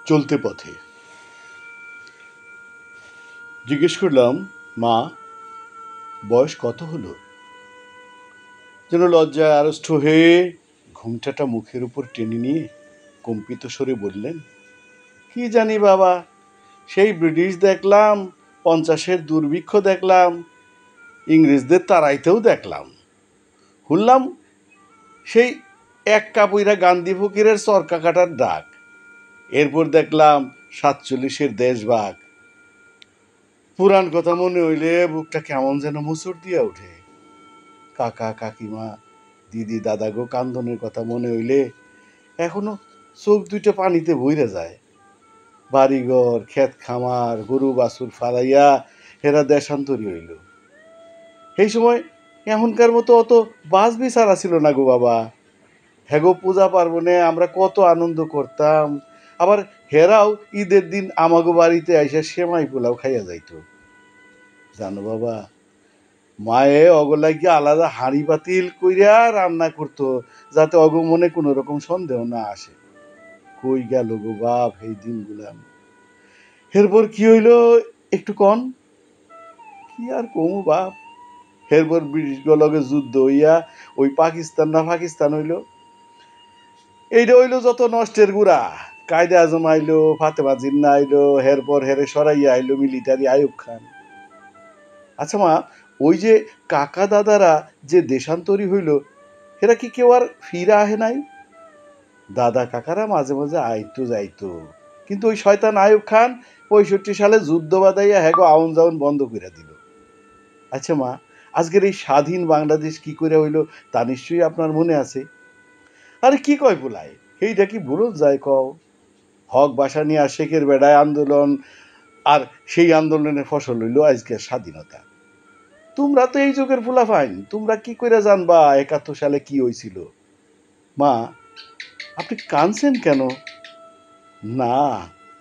চলতে পথে জিজ্ঞেস করলাম, মা বয়স কত হলো? যেন লজ্জায় আড়ষ্ট হয়ে ঘুমটাটা মুখের উপর টেনে নিয়ে কম্পিত স্বরে বললেন, কি জানি বাবা, সেই ব্রিটিশ দেখলাম, 50-এর দুর্ভিক্ষ দেখলাম, ইংরেজদের তাড়াইতেও দেখলাম, শুনলাম সেই এক কাপুইরা গান্ধী ফকিরের চরকা কাটার ডাক, এরপর দেখলাম 47-এর দেশভাগ। পুরাণ কথা মনে হইলে বুকটা কেমন যেন মোচড় দিয়া ওঠে। কাকা কাকিমা দিদি দাদাগো কান্দনের কথা মনে হইলে এখনো চোখ দুইটা পানিতে বইরে যায়। বাড়িঘর ক্ষেত খামার গরু বাছুর ফালাইয়া হেরা দেশান্তরী হইল। সেই সময় এখনকার মতো অত বাস বিচারা ছিল না গো বাবা। হেগো পূজা পার্বণে আমরা কত আনন্দ করতাম, আবার হেরাও ঈদের দিন আমাগো বাড়িতে আইসা সেমাই পোলাও খাইয়া যাইত। জানো বাবা, মায়ে অগলাইকে আলাদা হাঁড়ি বাতিল কইরা রান্না করতো, যাতে অগমনে কোনো রকম সন্দেহ না আসে। কই গেল গো বাপ এই দিনগুলাম? এরপর কি হইল একটু কন? কি আর কমু বাপ, এরপর ব্রিটিশ লগে যুদ্ধ হইয়া ওই পাকিস্তান না পাকিস্তান হইল। এইটা হইল যত নষ্টের গুড়া। কায়দে আজম আইলো, ফাতেমা জিন্না আইলো, এরপর হেরে সরাইয়া আইলো মিলিটারি আইয়ুব খান। আচ্ছা মা, ওই যে কাকা দাদারা যে দেশান্তরী হইল, এরা কি কেউ আর ফিরা আহে নাই? দাদা কাকারা মাঝে মাঝে আইতো যাইতো, কিন্তু ওই শয়তান আইয়ুব খান 65 সালে যুদ্ধ বাদাইয়া হ্যাগো আউন জাউন বন্ধ করে দিল। আচ্ছা মা, আজকের এই স্বাধীন বাংলাদেশ কি করে হইল তা নিশ্চয়ই আপনার মনে আছে। আরে কি কয় পোলাই, এইটা কি ভুলো যায় কও? হক বাসা নিয়ে শেখের বেড়ায় আন্দোলন, আর সেই আন্দোলনের ফসল হইল আজকের স্বাধীনতা। তোমরা তো এই যুগের ফুলাফাইন, তোমরা কি করে জানবা 71 সালে কি হয়েছিল? মা, আপনি কানছেন কেন? না,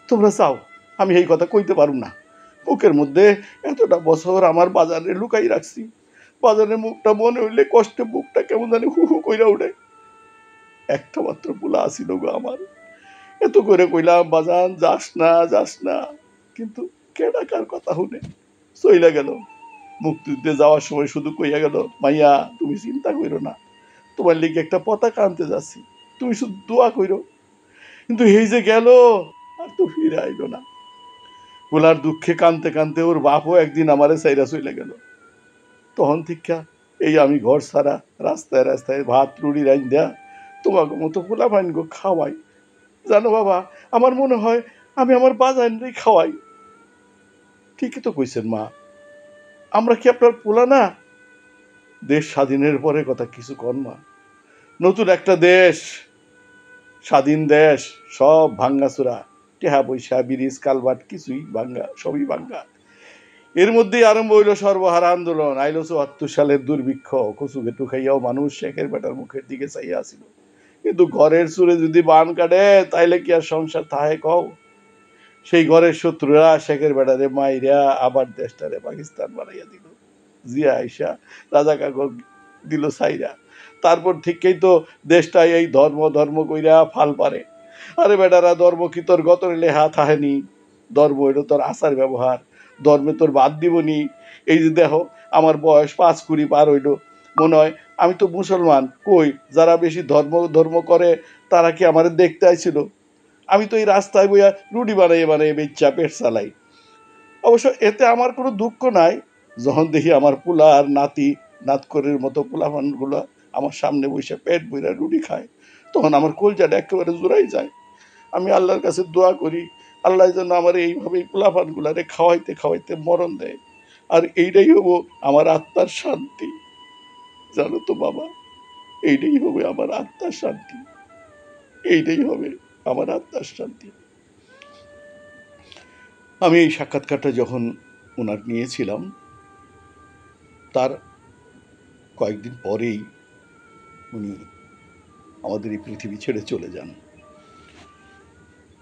তোমরা চাও আমি এই কথা কইতে পারুম না। বুকের মধ্যে এতটা বছর আমার বাজারে লুকাই রাখছি, বাজারের মুখটা মনে হইলে কষ্টে বুকটা কেমন জানি হু হু কইরা উঠে। একটা মাত্র পোলা আসিল গো আমার, এত করে কইলাম বাজান যাস না যাস না, কিন্তু কেডা কার কথা শুনে? চইলা গেল। মুক্তিযুদ্ধে যাওয়ার সময় শুধু কইয়া গেল, মাইয়া তুমি চিন্তা কইরো না, তোমার লিগে একটা পতাকা আনতে যাচ্ছি, তুমি শুধু দোয়া কইরো। কিন্তু এই যে গেল, আর তো ফিরে আইলো না। পোলার দুঃখে কানতে কানতে ওর বাপও একদিন আমারে সাইরা চইলা গেল। তখন থেকে এই আমি ঘর ছাড়া রাস্তায় রাস্তায় ভাত রুটি রাইন দেয়া তোমাকে মতো পোলা পাইন গো খাওয়াই। জানো বাবা, আমার মনে হয় আমি আমার বাজানরেই খাওয়াই। ঠিকই তো কইছেন মা, আমরা কি আপনার পোলা না? দেশ স্বাধীনের পরে কথা কিছু কন মা। নতুন একটা দেশ, স্বাধীন দেশ, সব ভাঙ্গাচোরা, টেহা পয়সা ব্রিজ কালভার্ট কিছুই ভাঙ্গা, সবই ভাঙ্গা। এর মধ্যেই আরম্ভ হইল সর্বহারা আন্দোলন। আইলো 74 সালের দুর্ভিক্ষ, কচু গেটু খাইয়াও মানুষ শেখের বেটার মুখের দিকে চাইয়া আসিল। কিন্তু ঘরের চুরে যদি বান কাটে তাইলে কি আর সংসার থাহে কও? সেই ঘরের শত্রুরা শেখের বেটারে মাইরা আবার দেশটারে পাকিস্তান বানাইয়া দিল। জিয়া আইসা রাজা কাকা দিল সাইরা। তারপর থেকেই তো দেশটা এই ধর্ম ধর্ম কইরা ফাল পারে। আরে বেটারা, ধর্ম কি তোর গতরে লেহা থাহেনি? ধর্ম হইল তোর আচার ব্যবহার, ধর্মে তোর বাদ দিবনি। এই যে দেখো, আমার বয়স 5 কুড়ি পার হইল, মনে হয় আমি তো মুসলমান। কই, যারা বেশি ধর্ম ধর্ম করে তারা কি আমারে দেখতে আইছিল? আমি তো এই রাস্তায় বইয়া রুটি বানাইয়ে বানাইয়ে বেচ্চা পেট চালাই। অবশ্য এতে আমার কোনো দুঃখ নাই, যখন দেখি আমার পোলা আর নাতি নাতকরের মতো পোলাপানগুলো আমার সামনে বসে পেট বইরা রুটি খায়, তখন আমার কলজাটা একেবারে জোড়াই যায়। আমি আল্লাহর কাছে দোয়া করি, আল্লাহ যেন আমার এইভাবে পোলাপানগুলারে খাওয়াইতে খাওয়াইতে মরণ দেয়। আর এইটাই হবো আমার আত্মার শান্তি। জানো তো বাবা, এইটাই হবে আমার আত্মার শান্তি, এইটাই হবে আমার আত্মার শান্তি। আমি এই সাক্ষাৎকারটা যখন ওনার নিয়েছিলাম, তার কয়েকদিন পরেই উনি আমাদের এই পৃথিবী ছেড়ে চলে যান।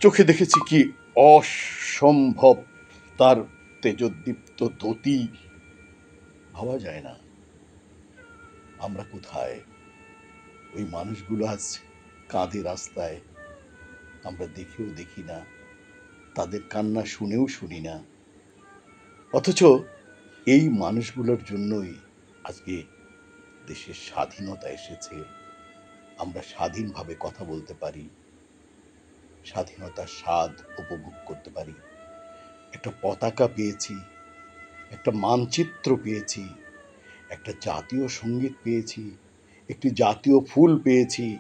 চোখে দেখেছি কি অসম্ভব তার তেজোদ্দীপ্ত ধুতি, ভাবা যায় না আমরা কোথায়। ওই মানুষগুলো আজ কাঁধে রাস্তায়, আমরা দেখেও দেখি না, তাদের কান্না শুনেও শুনি না। অথচ এই মানুষগুলোর জন্যই আজকে দেশের স্বাধীনতা এসেছে। আমরা স্বাধীনভাবে কথা বলতে পারি, স্বাধীনতার স্বাদ উপভোগ করতে পারি। একটা পতাকা পেয়েছি, একটা মানচিত্র পেয়েছি, একটা জাতীয় সঙ্গীত পেয়েছি, একটি জাতীয় ফুল পেয়েছি,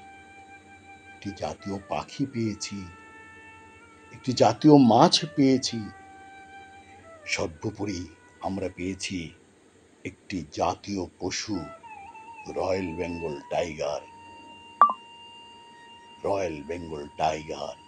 একটি জাতীয় পাখি পেয়েছি, একটি জাতীয় মাছ পেয়েছি। সর্বোপরি আমরা পেয়েছি একটি জাতীয় পশু, royal Bengal tiger. Royal Bengal tiger